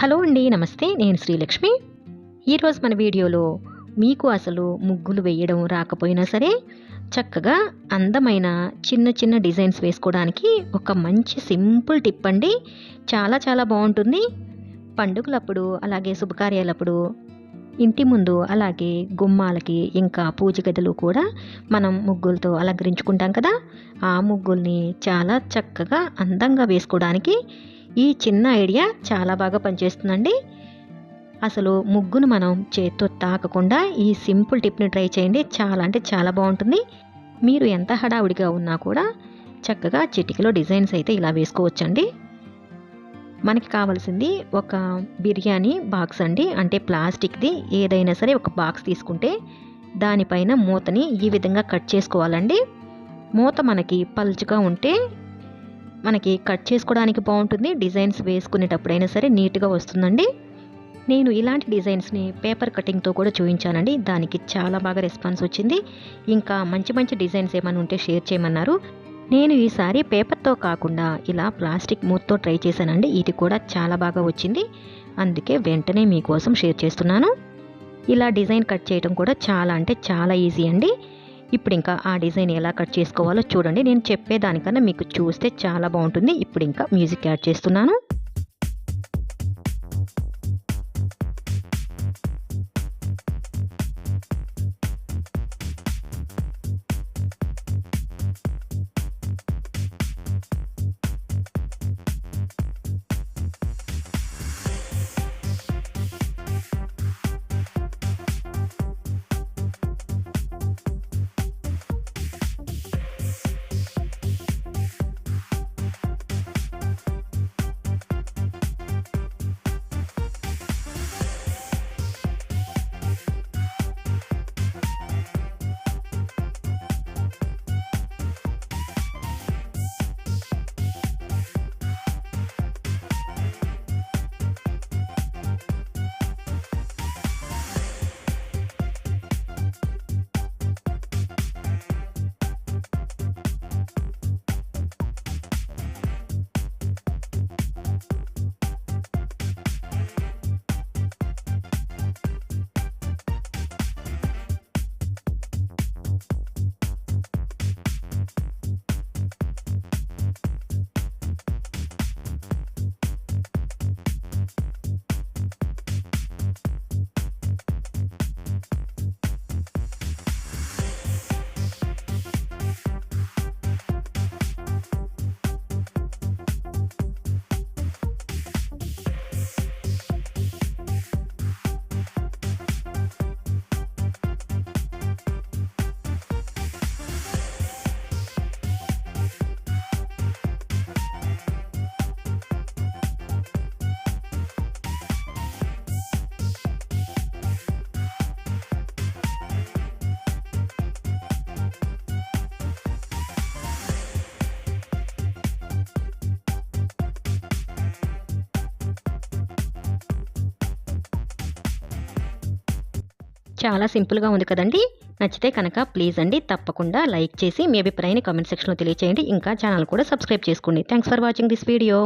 Hello అండి, నమస్తే. నేను శ్రీలక్ష్మి. ఈరోజు మన వీడియోలో మీకు అసలు ముగ్గులు వేయడం రాకపోయినా సరే చక్కగా అందమైన చిన్న చిన్న డిజైన్స్ వేసుకోవడానికి ఒక మంచి సింపుల్ టిప్ అండి. చాలా చాలా బాగుంటుంది. పండుగలప్పుడు అలాగే శుభకార్యాలప్పుడు ఇంటి ముందు అలాగే గుమ్మాలకి ఇంకా పూజ గదులు కూడా మనం ముగ్గులతో అలంకరించుకుంటాం కదా. ఆ ముగ్గుల్ని చాలా చక్కగా అందంగా వేసుకోవడానికి ఈ చిన్న ఐడియా చాలా బాగా పనిచేస్తుందండి. అసలు ముగ్గును మనం చేత్తో తాకకుండా ఈ సింపుల్ టిప్ని ట్రై చేయండి. చాలా అంటే చాలా బాగుంటుంది. మీరు ఎంత హడావుడిగా ఉన్నా కూడా చక్కగా చిటికలో డిజైన్స్ అయితే ఇలా వేసుకోవచ్చండి. మనకి కావాల్సింది ఒక బిర్యానీ బాక్స్ అండి. అంటే ప్లాస్టిక్ది ఏదైనా సరే ఒక బాక్స్ తీసుకుంటే దానిపైన మూతని ఈ విధంగా కట్ చేసుకోవాలండి. మూత మనకి పల్చగా ఉంటే మనకి కట్ చేసుకోవడానికి బాగుంటుంది. డిజైన్స్ వేసుకునేటప్పుడైనా సరే నీట్గా వస్తుందండి. నేను ఇలాంటి డిజైన్స్ని పేపర్ కటింగ్తో కూడా చూపించానండి. దానికి చాలా బాగా రెస్పాన్స్ వచ్చింది. ఇంకా మంచి మంచి డిజైన్స్ ఏమైనా ఉంటే షేర్ చేయమన్నారు. నేను ఈసారి పేపర్తో కాకుండా ఇలా ప్లాస్టిక్ మూతతో ట్రై చేశానండి. ఇది కూడా చాలా బాగా వచ్చింది. అందుకే వెంటనే మీకోసం షేర్ చేస్తున్నాను. ఇలా డిజైన్ కట్ చేయడం కూడా చాలా అంటే చాలా ఈజీ అండి. ఇప్పుడు ఇంకా ఆ డిజైన్ ఎలా కట్ చేసుకోవాలో చూడండి. నేను చెప్పేదానికన్నా మీకు చూస్తే చాలా బాగుంటుంది. ఇప్పుడు ఇంకా మ్యూజిక్ యాడ్ చేస్తున్నాను. చాలా సింపుల్గా ఉంది కదండి. నచ్చితే కనుక ప్లీజ్ అండి తప్పకుండా లైక్ చేసి మీ అభిప్రాయాన్ని కామెంట్ సెక్షన్లో తెలియచేయండి. ఇంకా ఛానల్ కూడా సబ్స్క్రైబ్ చేసుకోండి. Thanks for watching this video.